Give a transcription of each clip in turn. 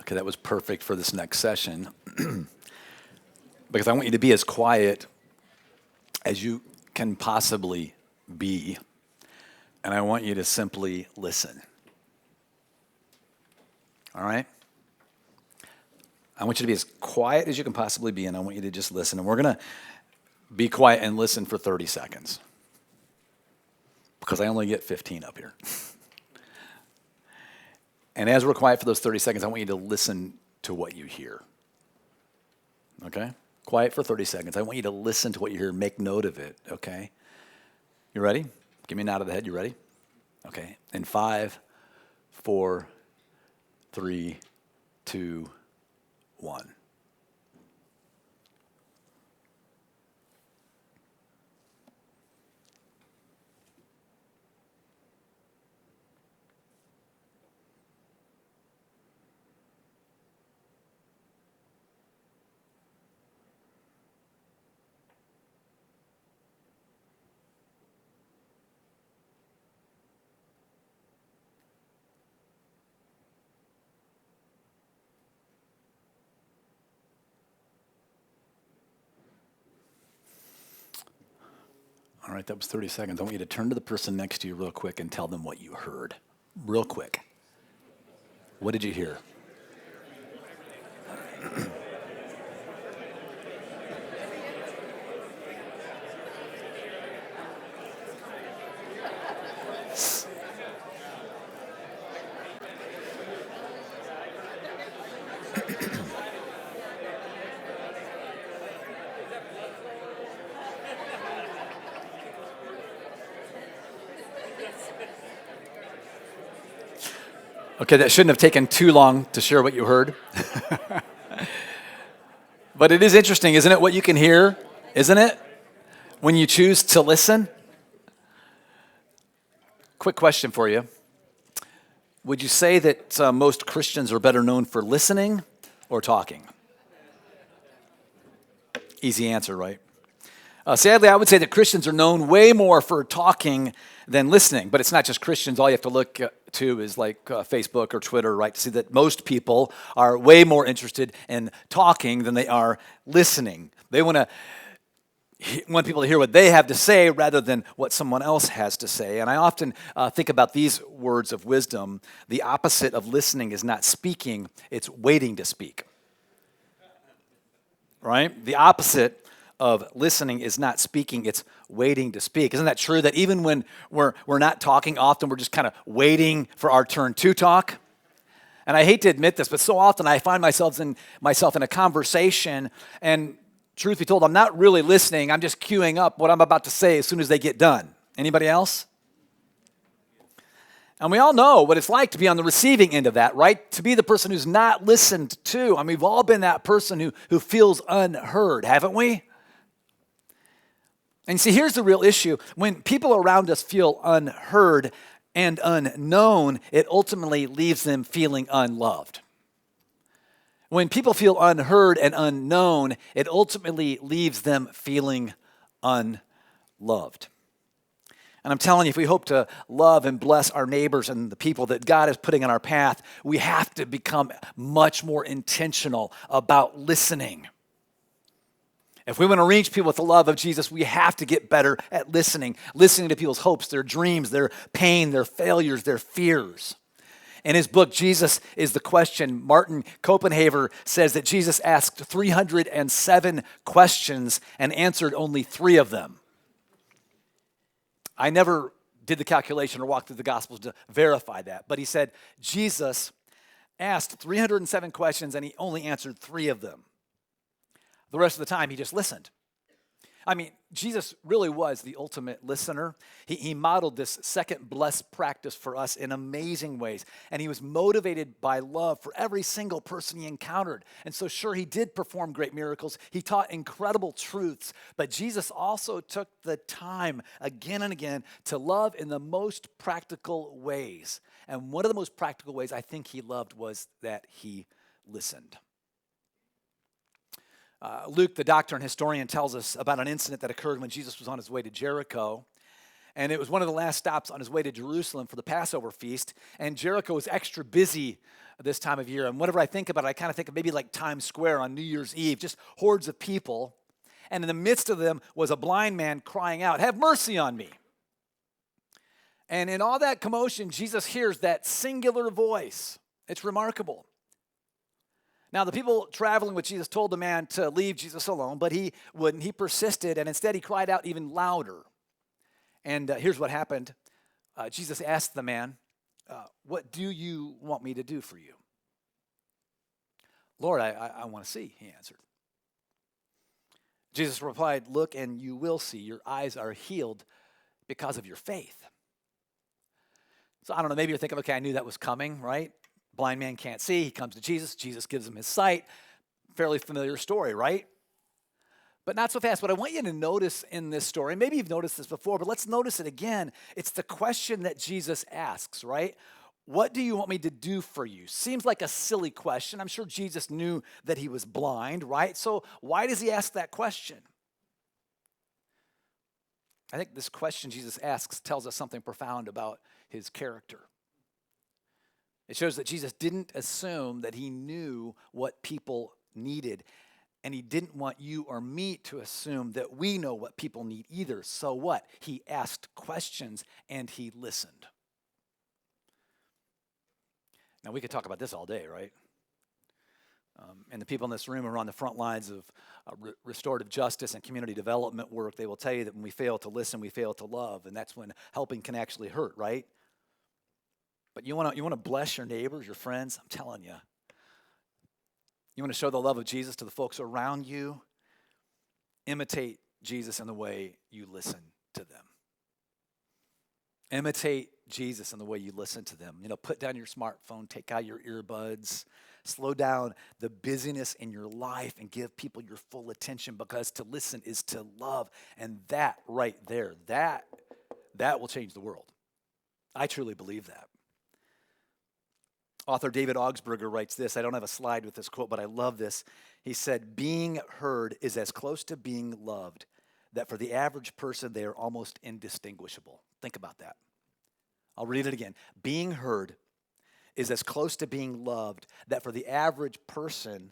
Okay, that was perfect for this next session because I want you to be as quiet as you can possibly be, and I want you to simply listen. All right? I want you to be as quiet as you can possibly be, and I want you to just listen. And we're going to be quiet and listen for 30 seconds because I only get 15 up here. And as we're quiet for those 30 seconds, I want you to listen to what you hear. Okay? Quiet for 30 seconds. I want you to listen to what you hear. Make note of it, okay? You ready? Give me a nod of the head. You ready? Okay. In 5, 4, 3, 2, 1. All right, that was 30 seconds. I want you to turn to the person next to you real quick and tell them what you heard. Real quick. What did you hear? Okay, that shouldn't have taken too long to share what you heard. But it is interesting, isn't it, what you can hear? Isn't it? When you choose to listen? Quick question for you. Would you say that most Christians are better known for listening or talking? Easy answer, right? Sadly, I would say that Christians are known way more for talking than listening. But it's not just Christians. All you have to look to is like Facebook or Twitter, right, to see that most people are way more interested in talking than they are listening. They want people to hear what they have to say rather than what someone else has to say. And I often think about these words of wisdom. The opposite of listening is not speaking, it's waiting to speak. Right? The opposite of listening is not speaking, it's waiting to speak. Isn't that true that even when we're not talking, often we're just kind of waiting for our turn to talk? And I hate to admit this, but so often I find myself in a conversation, and truth be told, I'm not really listening. I'm just queuing up what I'm about to say as soon as they get done. Anybody else? And we all know what it's like to be on the receiving end of that, right? To be the person who's not listened to. I mean, we've all been that person who feels unheard, haven't we? And see, here's the real issue. When people around us feel unheard and unknown, it ultimately leaves them feeling unloved. When people feel unheard and unknown, it ultimately leaves them feeling unloved. And I'm telling you, if we hope to love and bless our neighbors and the people that God is putting on our path, we have to become much more intentional about listening. If we want to reach people with the love of Jesus, we have to get better at listening to people's hopes, their dreams, their pain, their failures, their fears. In his book, Jesus is the Question, Martin Copenhaver says that Jesus asked 307 questions and answered only 3 of them. I never did the calculation or walked through the Gospels to verify that, but he said Jesus asked 307 questions and he only answered 3 of them. The rest of the time, he just listened. I mean, Jesus really was the ultimate listener. He modeled this second blessed practice for us in amazing ways. And he was motivated by love for every single person he encountered. And so sure, he did perform great miracles. He taught incredible truths. But Jesus also took the time again and again to love in the most practical ways. And one of the most practical ways I think he loved was that he listened. Luke, the doctor and historian, tells us about an incident that occurred when Jesus was on his way to Jericho. And it was one of the last stops on his way to Jerusalem for the Passover feast. And Jericho was extra busy this time of year. And whenever I think about it, I kind of think of maybe like Times Square on New Year's Eve, just hordes of people. And in the midst of them was a blind man crying out, "Have mercy on me." And in all that commotion, Jesus hears that singular voice. It's remarkable. Now, the people traveling with Jesus told the man to leave Jesus alone, but he wouldn't. He persisted, and instead he cried out even louder. And here's what happened. Jesus asked the man, "What do you want me to do for you?" "Lord, I want to see," he answered. Jesus replied, "Look, and you will see. Your eyes are healed because of your faith." So I don't know, maybe you're thinking, okay, I knew that was coming, right? Blind man can't see. He comes to Jesus. Jesus gives him his sight. Fairly familiar story, right? But not so fast. What I want you to notice in this story, maybe you've noticed this before, but let's notice it again. It's the question that Jesus asks, right? What do you want me to do for you? Seems like a silly question. I'm sure Jesus knew that he was blind, right? So why does he ask that question? I think this question Jesus asks tells us something profound about his character. It shows that Jesus didn't assume that he knew what people needed, and he didn't want you or me to assume that we know what people need either. So what? He asked questions and he listened. Now, we could talk about this all day, right? And the people in this room who are on the front lines of restorative justice and community development work, they will tell you that when we fail to listen, we fail to love, and that's when helping can actually hurt, right? But you want to bless your neighbors, your friends, I'm telling you. You want to show the love of Jesus to the folks around you, imitate Jesus in the way you listen to them. Imitate Jesus in the way you listen to them. Put down your smartphone, take out your earbuds, slow down the busyness in your life and give people your full attention, because to listen is to love. And that right there, that will change the world. I truly believe that. Author David Augsburger writes this. I don't have a slide with this quote, but I love this. He said, "Being heard is as close to being loved that for the average person, they are almost indistinguishable." Think about that. I'll read it again. Being heard is as close to being loved that for the average person,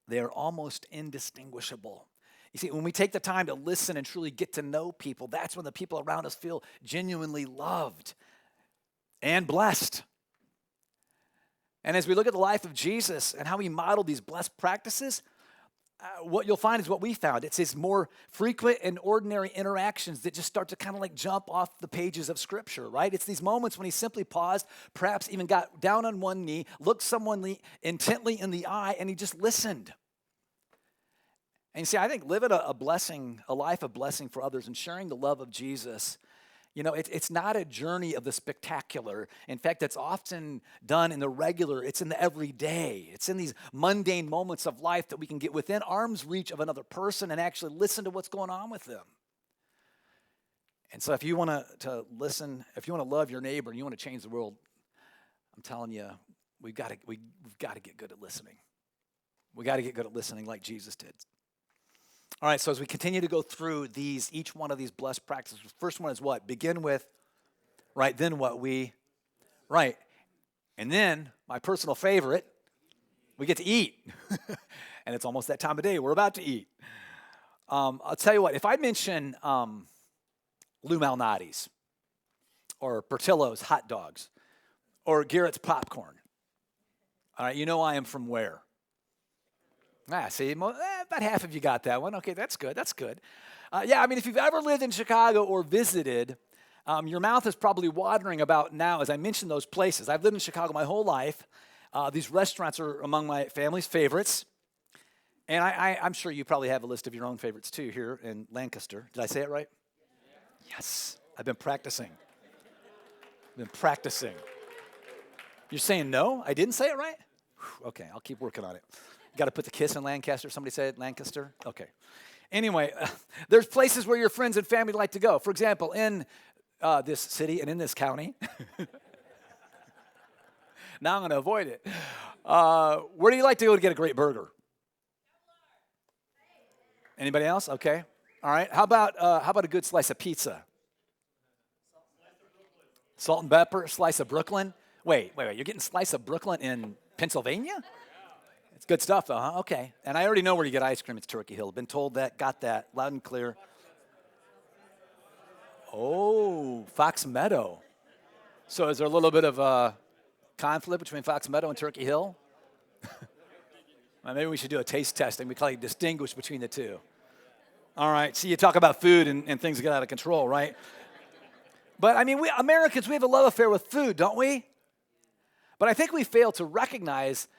they are almost indistinguishable. You see, when we take the time to listen and truly get to know people, that's when the people around us feel genuinely loved and blessed. And as we look at the life of Jesus and how he modeled these blessed practices, what you'll find is what we found. It's his more frequent and ordinary interactions that just start to kind of like jump off the pages of Scripture, right? It's these moments when he simply paused, perhaps even got down on one knee, looked someone intently in the eye, and he just listened. And you see, I think living a life of blessing for others and sharing the love of Jesus, it's not a journey of the spectacular. In fact, it's often done in the regular. It's in the everyday. It's in these mundane moments of life that we can get within arm's reach of another person and actually listen to what's going on with them. And so if you want to listen, if you want to love your neighbor and you want to change the world, I'm telling you, we've got to get good at listening. We got to get good at listening like Jesus did. All right, so as we continue to go through each one of these blessed practices, the first one is what? Begin with, right, then what right. And then, my personal favorite, we get to eat. And it's almost that time of day. We're about to eat. I'll tell you what, if I mention Lou Malnati's or Portillo's hot dogs or Garrett's popcorn, all right, you know I am from where? See, about half of you got that one. Okay, that's good. If you've ever lived in Chicago or visited, your mouth is probably watering about now as I mention those places. I've lived in Chicago my whole life. These restaurants are among my family's favorites. And I'm sure you probably have a list of your own favorites too here in Lancaster. Did I say it right? Yes. I've been practicing. You're saying no? I didn't say it right? Whew, okay, I'll keep working on it. Got to put the kiss in Lancaster. Somebody said Lancaster? Okay. Anyway, there's places where your friends and family like to go. For example, in this city and in this county. Now I'm going to avoid it. Where do you like to go to get a great burger? Anybody else? Okay. All right. How about a good slice of pizza? Salt and pepper, slice of Brooklyn. Wait. You're getting slice of Brooklyn in Pennsylvania? It's good stuff, though, huh? Okay. And I already know where you get ice cream. It's Turkey Hill. Been told that, got that, loud and clear. Oh, Fox Meadow. So is there a little bit of a conflict between Fox Meadow and Turkey Hill? Well, maybe we should do a taste testing. We call it distinguish between the two. All right. See, you talk about food and things get out of control, right? But I mean, we Americans, we have a love affair with food, don't we? But I think we fail to recognize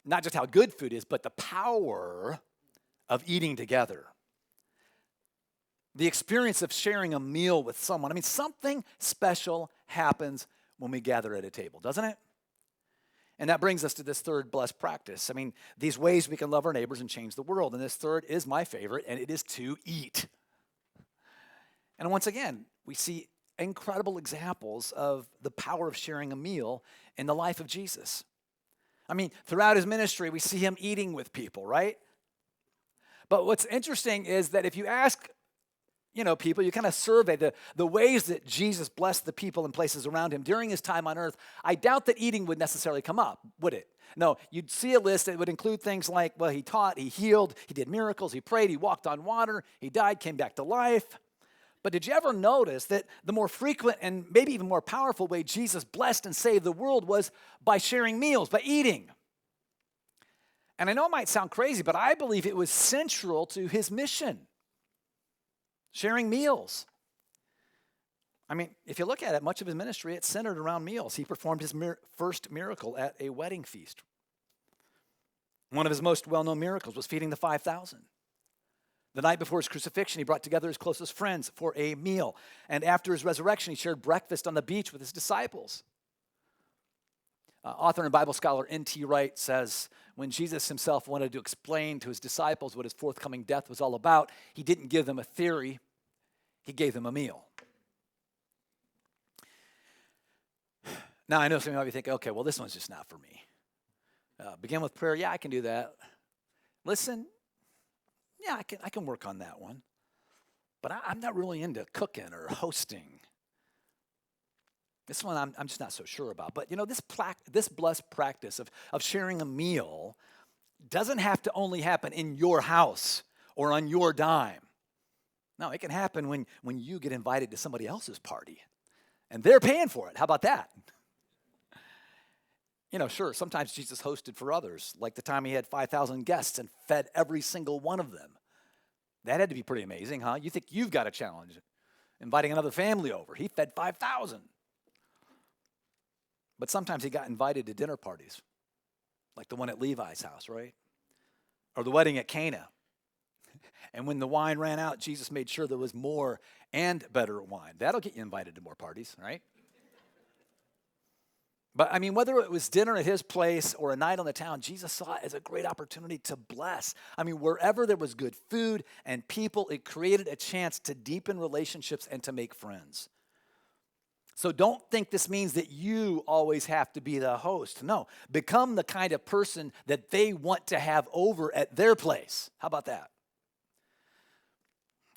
not just how good food is, but the power of eating together. The experience of sharing a meal with someone. I mean, something special happens when we gather at a table, doesn't it? And that brings us to this third blessed practice. I mean, these ways we can love our neighbors and change the world. And this third is my favorite, and it is to eat. And once again, we see incredible examples of the power of sharing a meal in the life of Jesus. I mean, throughout his ministry, we see him eating with people, right? But what's interesting is that if you ask, people, you kind of survey the ways that Jesus blessed the people and places around him during his time on earth, I doubt that eating would necessarily come up, would it? No, you'd see a list that would include things like, well, he taught, he healed, he did miracles, he prayed, he walked on water, he died, came back to life. But did you ever notice that the more frequent and maybe even more powerful way Jesus blessed and saved the world was by sharing meals, by eating? And I know it might sound crazy, but I believe it was central to his mission, sharing meals. I mean, if you look at it, much of his ministry, it's centered around meals. He performed his first miracle at a wedding feast. One of his most well-known miracles was feeding the 5,000. The night before his crucifixion, he brought together his closest friends for a meal. And after his resurrection, he shared breakfast on the beach with his disciples. Author and Bible scholar N.T. Wright says, when Jesus himself wanted to explain to his disciples what his forthcoming death was all about, he didn't give them a theory, he gave them a meal. Now, I know some of you might be thinking, okay, well, this one's just not for me. Begin with prayer, yeah, I can do that. Listen, yeah, I can work on that one. But I'm not really into cooking or hosting. This one I'm just not so sure about. But this blessed practice of sharing a meal doesn't have to only happen in your house or on your dime. No, it can happen when you get invited to somebody else's party and they're paying for it. How about that? Sure, sometimes Jesus hosted for others, like the time he had 5,000 guests and fed every single one of them. That had to be pretty amazing, huh? You think you've got a challenge inviting another family over. He fed 5,000. But sometimes he got invited to dinner parties, like the one at Levi's house, right? Or the wedding at Cana. And when the wine ran out, Jesus made sure there was more and better wine. That'll get you invited to more parties, right? But I mean, whether it was dinner at his place or a night on the town, Jesus saw it as a great opportunity to bless. I mean, wherever there was good food and people, it created a chance to deepen relationships and to make friends. So don't think this means that you always have to be the host. No, become the kind of person that they want to have over at their place. How about that?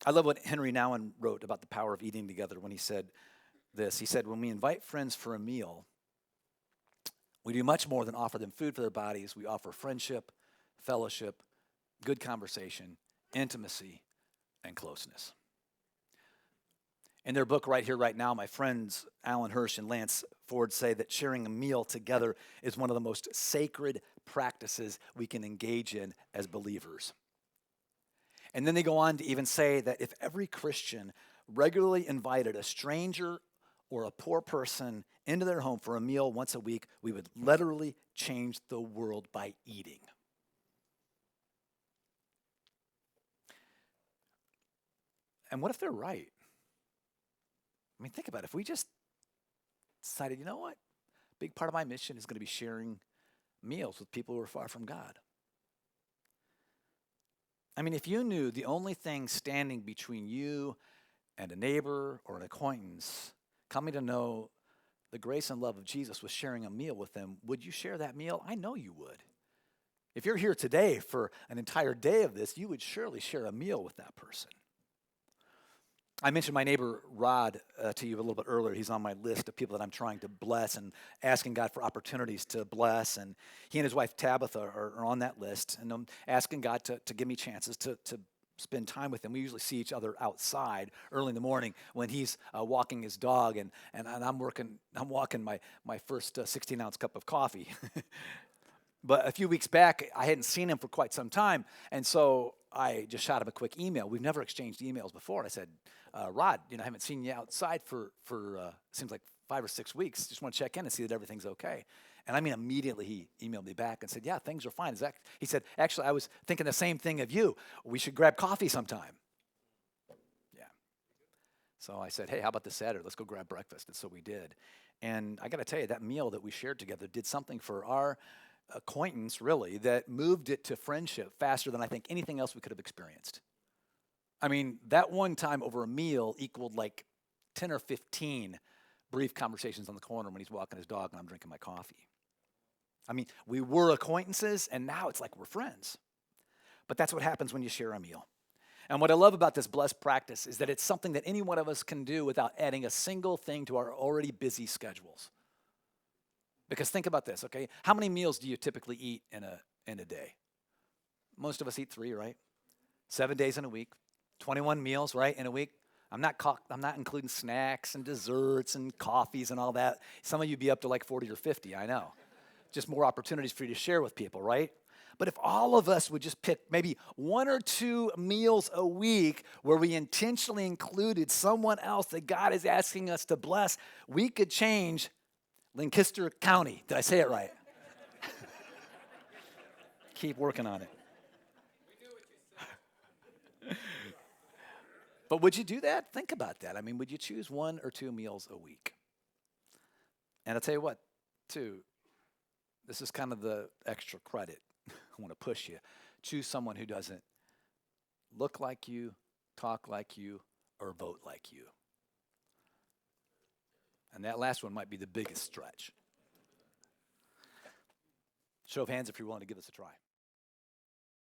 I love what Henry Nouwen wrote about the power of eating together when he said this. He said, when we invite friends for a meal, we do much more than offer them food for their bodies. We offer friendship, fellowship, good conversation, intimacy, and closeness. In their book Right Here, Right Now, my friends Alan Hirsch and Lance Ford say that sharing a meal together is one of the most sacred practices we can engage in as believers. And then they go on to even say that if every Christian regularly invited a stranger or a poor person into their home for a meal once a week, we would literally change the world by eating. And what if they're right? I mean, think about it. If we just decided, you know what? A big part of my mission is going to be sharing meals with people who are far from God. I mean, if you knew the only thing standing between you and a neighbor or an acquaintance coming to know the grace and love of Jesus was sharing a meal with them, would you share that meal? I know you would. If you're here today for an entire day of this, you would surely share a meal with that person. I mentioned my neighbor Rod to you a little bit earlier. He's on my list of people that I'm trying to bless and asking God for opportunities to bless. And he and his wife Tabitha are on that list. And I'm asking God to give me chances to spend time with him. We usually see each other outside early in the morning when he's walking his dog, and I'm walking my first 16-ounce cup of coffee. But a few weeks back, I hadn't seen him for quite some time, and so I just shot him a quick email. We've never exchanged emails before. And I said, Rod, I haven't seen you outside for seems like 5 or 6 weeks. Just want to check in and see that everything's okay. And I mean, immediately he emailed me back and said, yeah, things are fine. He said, actually, I was thinking the same thing of you. We should grab coffee sometime. Yeah. So I said, hey, how about this Saturday? Let's go grab breakfast. And so we did. And I got to tell you, that meal that we shared together did something for our acquaintance, really, that moved it to friendship faster than I think anything else we could have experienced. I mean, that one time over a meal equaled like 10 or 15 brief conversations on the corner when he's walking his dog and I'm drinking my coffee. I mean, we were acquaintances, and now it's like we're friends. But that's what happens when you share a meal. And what I love about this blessed practice is that it's something that any one of us can do without adding a single thing to our already busy schedules. Because think about this, okay? How many meals do you typically eat in a day? Most of us eat 3, right? 7 days in a week, 21 meals, right, in a week. I'm not including snacks and desserts and coffees and all that. Some of you be up to like 40 or 50, I know. Just more opportunities for you to share with people, right? But if all of us would just pick maybe 1 or 2 meals a week where we intentionally included someone else that God is asking us to bless, we could change Lancaster County. Did I say it right? Keep working on it. But would you do that? Think about that. I mean, would you choose 1 or 2 meals a week? And I'll tell you what, too, this is kind of the extra credit. I want to push you. Choose someone who doesn't look like you, talk like you, or vote like you. And that last one might be the biggest stretch. Show of hands if you're willing to give this a try.